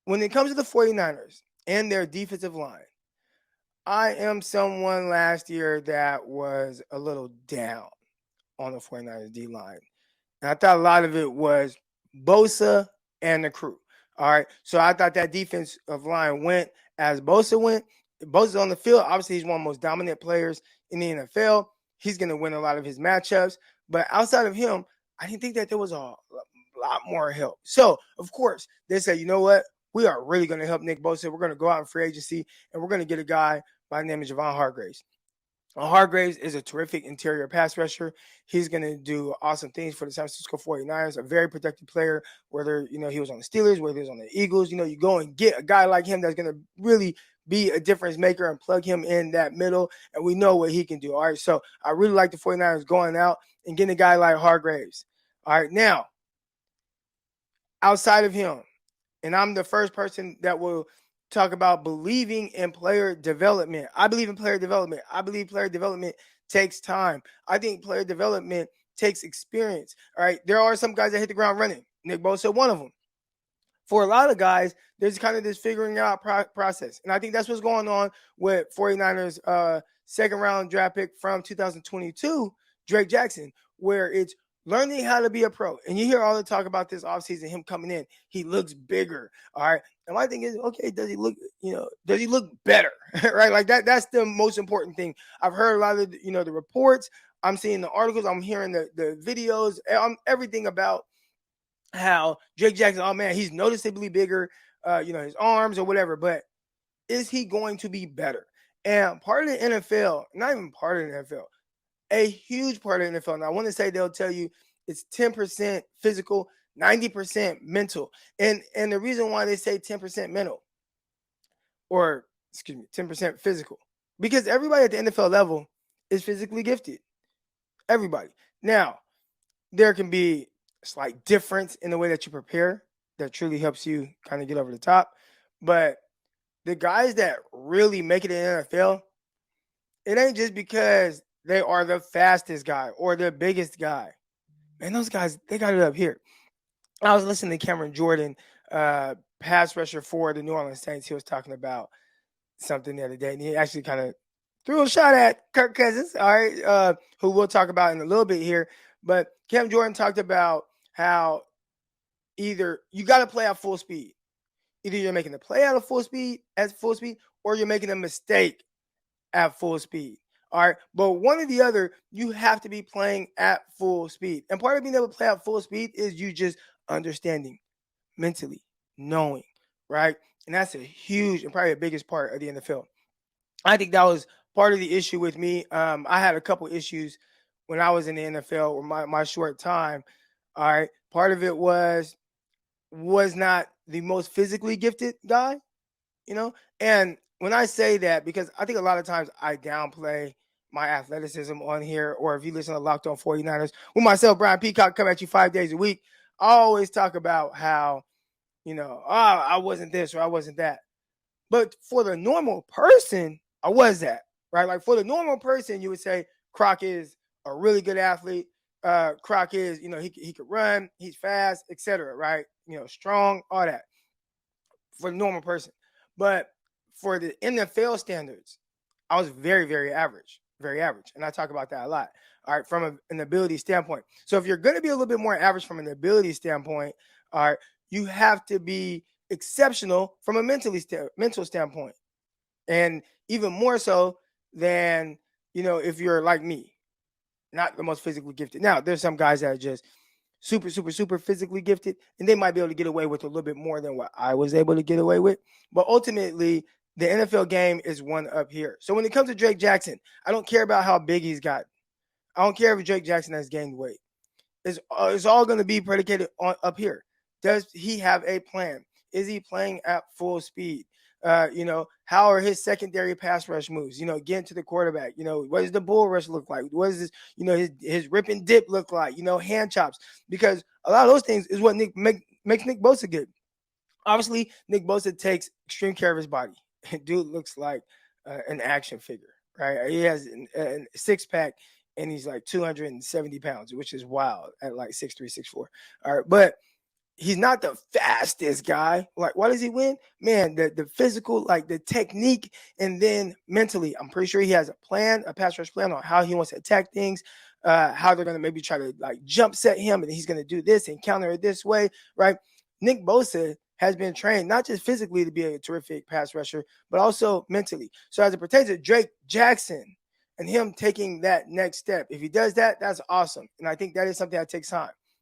when it comes to the 49ers and their defensive line, I am someone last year that was a little down on the 49ers D line. And I thought a lot of it was Bosa and the crew. All right. So I thought that defensive line went as Bosa went. Bosa's on the field. Obviously, he's one of the most dominant players in the NFL. He's going to win a lot of his matchups. But outside of him, I didn't think that there was a lot more help. So, of course, they said, you know what? We are really going to help Nick Bosa. We're going to go out in free agency and we're going to get a guy by the name of Javon Hargraves. Hargraves is a terrific interior pass rusher. He's going to do awesome things for the San Francisco 49ers, a very protected player, whether, he was on the Steelers, whether he was on the Eagles. You go and get a guy like him that's going to really be a difference maker and plug him in that middle, and we know what he can do. All right, so I really like the 49ers going out and getting a guy like Hargraves. All right, now, outside of him, and I'm the first person that will talk about believing in player development. I believe in player development. I believe player development takes time. I think player development takes experience. All right. There are some guys that hit the ground running. Nick Bosa, one of them. For a lot of guys, there's kind of this figuring out process. And I think that's what's going on with 49ers second round draft pick from 2022, Drake Jackson, where it's learning how to be a pro. And you hear all the talk about this offseason, him coming in. He looks bigger. All right. And my thing is, okay, does he look better? Right? Like that's the most important thing. I've heard a lot of, the reports. I'm seeing the articles. I'm hearing the videos. Everything about how Drake Jackson, oh man, he's noticeably bigger, his arms or whatever. But is he going to be better? And part of the NFL, not even part of the NFL, a huge part of the NFL. Now, I want to say they'll tell you it's 10% physical, 90% mental. And the reason why they say 10% mental, or 10% physical, because everybody at the NFL level is physically gifted. Everybody. Now, there can be a slight difference in the way that you prepare that truly helps you kind of get over the top. But the guys that really make it in the NFL, it ain't just because they are the fastest guy or the biggest guy. Man, those guys, they got it up here. I was listening to Cameron Jordan, pass rusher for the New Orleans Saints. He was talking about something the other day, and he actually kind of threw a shot at Kirk Cousins, all right, who we'll talk about in a little bit here. But Cam Jordan talked about how either you got to play at full speed. Either you're making the play at full speed, or you're making a mistake at full speed. All right. But one or the other, you have to be playing at full speed. And part of being able to play at full speed is you just understanding, mentally, knowing, right? And that's a huge and probably the biggest part of the NFL. I think that was part of the issue with me. I had a couple issues when I was in the NFL or my short time. All right. Part of it was not the most physically gifted guy, and when I say that, because I think a lot of times I downplay my athleticism on here, or if you listen to Locked On 49ers with myself, Brian Peacock, come at you 5 days a week, I always talk about how, I wasn't this or I wasn't that. But for the normal person, I was that, right? Like for the normal person, you would say Croc is a really good athlete. Croc is, he could run, he's fast, etc. Right? Strong, all that for the normal person. But for the NFL standards, I was very, very average, and I talk about that a lot. All right, from an ability standpoint. So if you're going to be a little bit more average from an ability standpoint, all right, you have to be exceptional from a mental standpoint, and even more so than if you're like me, not the most physically gifted. Now, there's some guys that are just super, super, super physically gifted, and they might be able to get away with a little bit more than what I was able to get away with. But ultimately, the NFL game is one up here. So when it comes to Drake Jackson, I don't care about how big he's got. I don't care if Drake Jackson has gained weight. It's all going to be predicated on up here. Does he have a plan? Is he playing at full speed? How are his secondary pass rush moves? Getting to the quarterback. What does the bull rush look like? What does his rip and dip look like? Hand chops. Because a lot of those things is what makes Nick Bosa good. Obviously, Nick Bosa takes extreme care of his body. Dude looks like an action figure, right? He has a six-pack, and he's like 270 pounds, which is wild at like 6'3", 6'4". All right, but he's not the fastest guy. Like, why does he win? Man, the physical, like the technique, and then mentally, I'm pretty sure he has a plan, a pass rush plan on how he wants to attack things, how they're gonna maybe try to like jump set him, and he's gonna do this and counter it this way, right? Nick Bosa has been trained not just physically to be a terrific pass rusher, but also mentally. So as it pertains to Drake Jackson and him taking that next step, if he does that, that's awesome. And I think that is something that takes time.